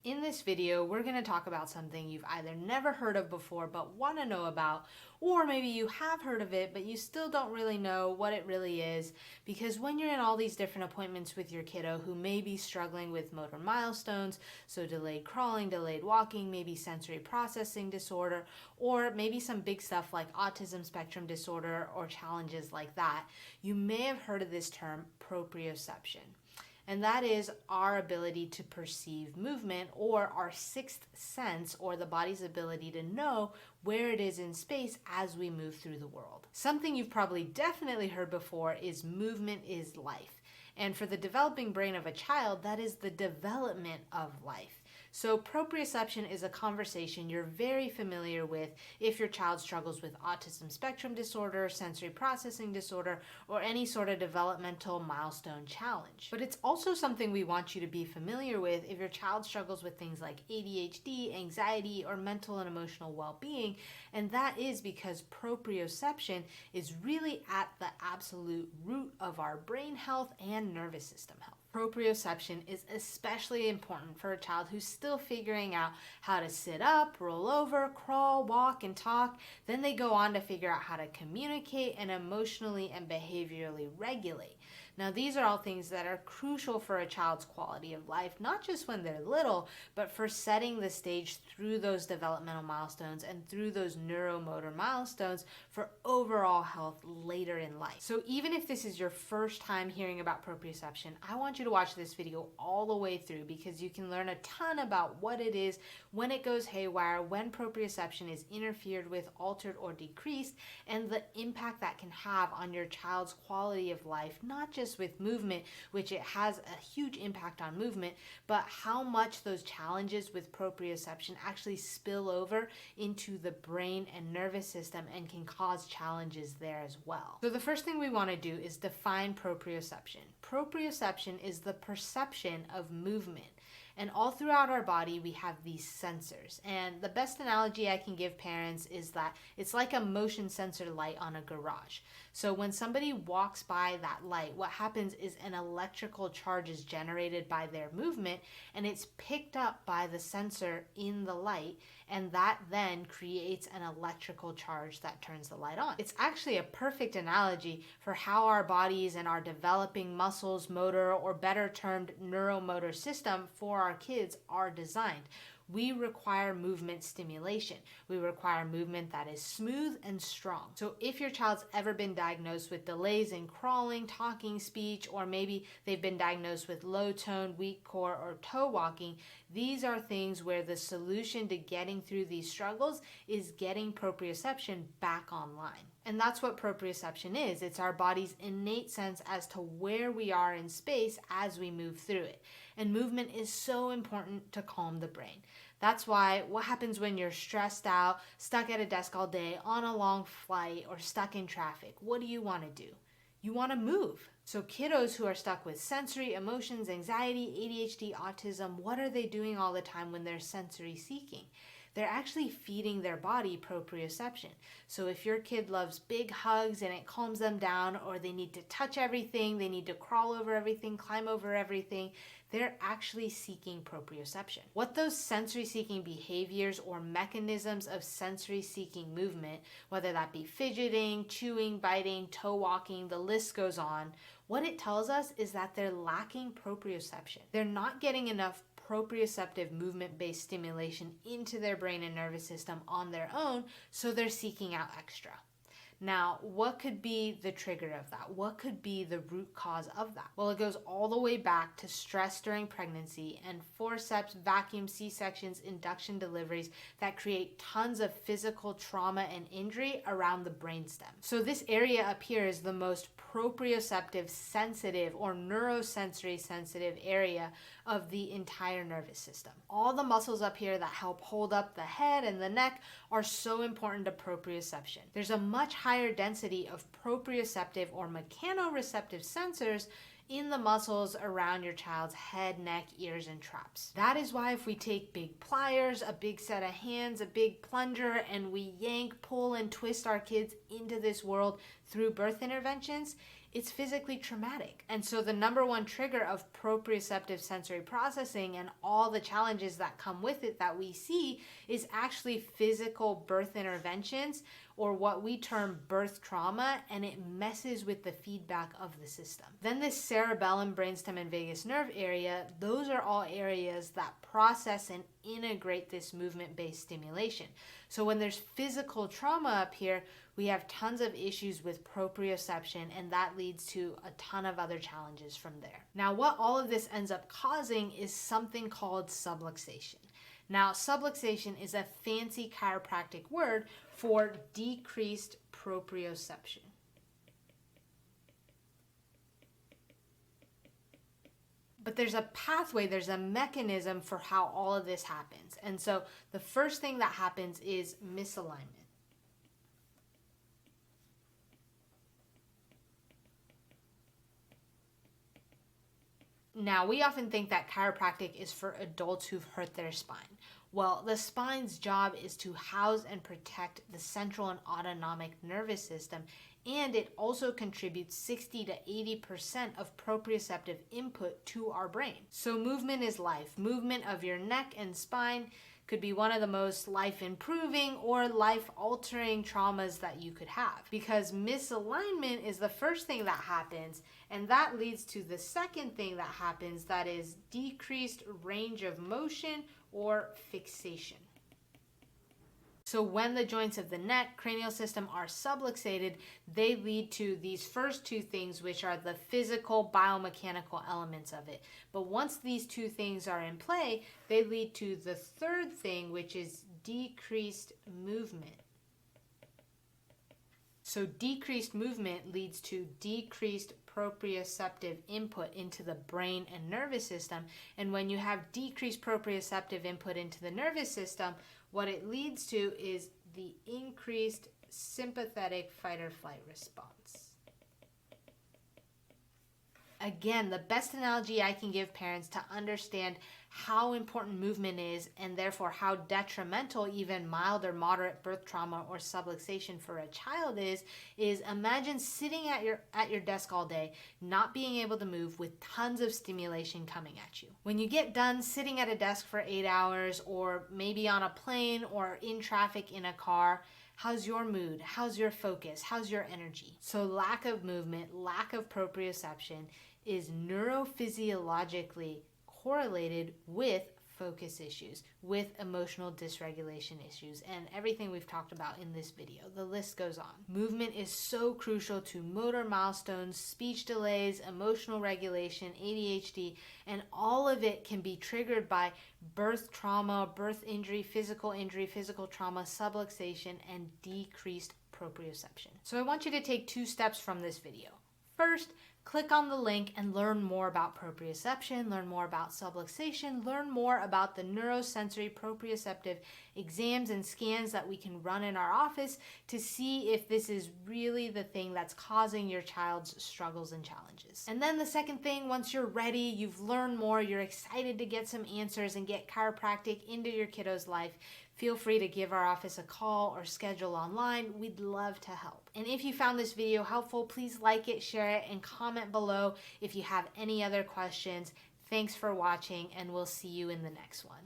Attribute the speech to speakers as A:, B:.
A: In this video, we're going to talk about something you've either never heard of before but want to know about, or maybe you have heard of it but you still don't really know what it really is, because when you're in all these different appointments with your kiddo who may be struggling with motor milestones, so delayed crawling, delayed walking, maybe sensory processing disorder, or maybe some big stuff like autism spectrum disorder or challenges like that, you may have heard of this term proprioception. And that is our ability to perceive movement, or our sixth sense, or the body's ability to know where it is in space as we move through the world. Something you've probably definitely heard before is movement is life. And for the developing brain of a child, that is the development of life. So proprioception is a conversation you're very familiar with if your child struggles with autism spectrum disorder, sensory processing disorder, or any sort of developmental milestone challenge. But it's also something we want you to be familiar with if your child struggles with things like ADHD, anxiety, or mental and emotional well-being, and that is because proprioception is really at the absolute root of our brain health and nervous system health. Proprioception is especially important for a child who's still figuring out how to sit up, roll over, crawl, walk, and talk. Then they go on to figure out how to communicate and emotionally and behaviorally regulate. Now, these are all things that are crucial for a child's quality of life, not just when they're little, but for setting the stage through those developmental milestones and through those neuromotor milestones for overall health later in life. So even if this is your first time hearing about proprioception, I want you to watch this video all the way through, because you can learn a ton about what it is, when it goes haywire, when proprioception is interfered with, altered, or decreased, and the impact that can have on your child's quality of life, not just with movement, which it has a huge impact on movement, but how much those challenges with proprioception actually spill over into the brain and nervous system and can cause challenges there as well. So the first thing we want to do is define proprioception. Proprioception is the perception of movement. And all throughout our body, we have these sensors. And the best analogy I can give parents is that it's like a motion sensor light on a garage. So when somebody walks by that light, what happens is an electrical charge is generated by their movement, and it's picked up by the sensor in the light, and that then creates an electrical charge that turns the light on. It's actually a perfect analogy for how our bodies and our developing muscles, motor, or better termed neuromotor system for our kids are designed. We require movement stimulation. We require movement that is smooth and strong. So if your child's ever been diagnosed with delays in crawling, talking, speech, or maybe they've been diagnosed with low tone, weak core, or toe walking, these are things where the solution to getting through these struggles is getting proprioception back online. And that's what proprioception is. It's our body's innate sense as to where we are in space as we move through it. And movement is so important to calm the brain. That's why what happens when you're stressed out, stuck at a desk all day, on a long flight, or stuck in traffic? What do you want to do? You want to move. So kiddos who are stuck with sensory, emotions, anxiety, ADHD, autism, what are they doing all the time when they're sensory seeking? They're actually feeding their body proprioception. So if your kid loves big hugs and it calms them down, or they need to touch everything, they need to crawl over everything, climb over everything, they're actually seeking proprioception. What those sensory seeking behaviors or mechanisms of sensory seeking movement, whether that be fidgeting, chewing, biting, toe walking, the list goes on, what it tells us is that they're lacking proprioception. They're not getting enough proprioceptive movement-based stimulation into their brain and nervous system on their own, so they're seeking out extra. Now, what could be the trigger of that? What could be the root cause of that? Well, it goes all the way back to stress during pregnancy and forceps, vacuum, C-sections, induction deliveries that create tons of physical trauma and injury around the brainstem. So this area up here is the most proprioceptive sensitive or neurosensory sensitive area of the entire nervous system. All the muscles up here that help hold up the head and the neck are so important to proprioception. There's a much higher density of proprioceptive or mechanoreceptive sensors in the muscles around your child's head, neck, ears, and traps. That is why if we take big pliers, a big set of hands, a big plunger, and we yank, pull, and twist our kids into this world through birth interventions, it's physically traumatic. And so the number one trigger of proprioceptive sensory processing and all the challenges that come with it that we see is actually physical birth interventions, or what we term birth trauma, and it messes with the feedback of the system. Then this cerebellum, brainstem, and vagus nerve area, those are all areas that process and integrate this movement-based stimulation. So when there's physical trauma up here, we have tons of issues with proprioception, and that leads to a ton of other challenges from there. Now, what all of this ends up causing is something called subluxation. Now, subluxation is a fancy chiropractic word for decreased proprioception. But there's a pathway, there's a mechanism for how all of this happens. And so the first thing that happens is misalignment. Now, we often think that chiropractic is for adults who've hurt their spine. Well, the spine's job is to house and protect the central and autonomic nervous system, and it also contributes 60 to 80% of proprioceptive input to our brain. So movement is life. Movement of your neck and spine could be one of the most life-improving or life-altering traumas that you could have, because misalignment is the first thing that happens, and that leads to the second thing that happens, that is decreased range of motion or fixation. So when the joints of the neck, cranial system are subluxated, they lead to these first two things, which are the physical biomechanical elements of it. But once these two things are in play, they lead to the third thing, which is decreased movement. So decreased movement leads to decreased proprioceptive input into the brain and nervous system. And when you have decreased proprioceptive input into the nervous system, what it leads to is the increased sympathetic fight or flight response. Again, the best analogy I can give parents to understand how important movement is, and therefore how detrimental even mild or moderate birth trauma or subluxation for a child is imagine sitting at your desk all day, not being able to move, with tons of stimulation coming at you. When you get done sitting at a desk for 8 hours, or maybe on a plane or in traffic in a car, how's your mood? How's your focus? How's your energy? So lack of movement, lack of proprioception is neurophysiologically correlated with focus issues, with emotional dysregulation issues, and everything we've talked about in this video. The list goes on. Movement is so crucial to motor milestones, speech delays, emotional regulation, ADHD, and all of it can be triggered by birth trauma, birth injury, physical trauma, subluxation, and decreased proprioception. So I want you to take 2 steps from this video. First, click on the link and learn more about proprioception, learn more about subluxation, learn more about the neurosensory proprioceptive exams and scans that we can run in our office to see if this is really the thing that's causing your child's struggles and challenges. And then the second thing, once you're ready, you've learned more, you're excited to get some answers and get chiropractic into your kiddo's life, feel free to give our office a call or schedule online. We'd love to help. And if you found this video helpful, please like it, share it, and comment below if you have any other questions. Thanks for watching, and we'll see you in the next one.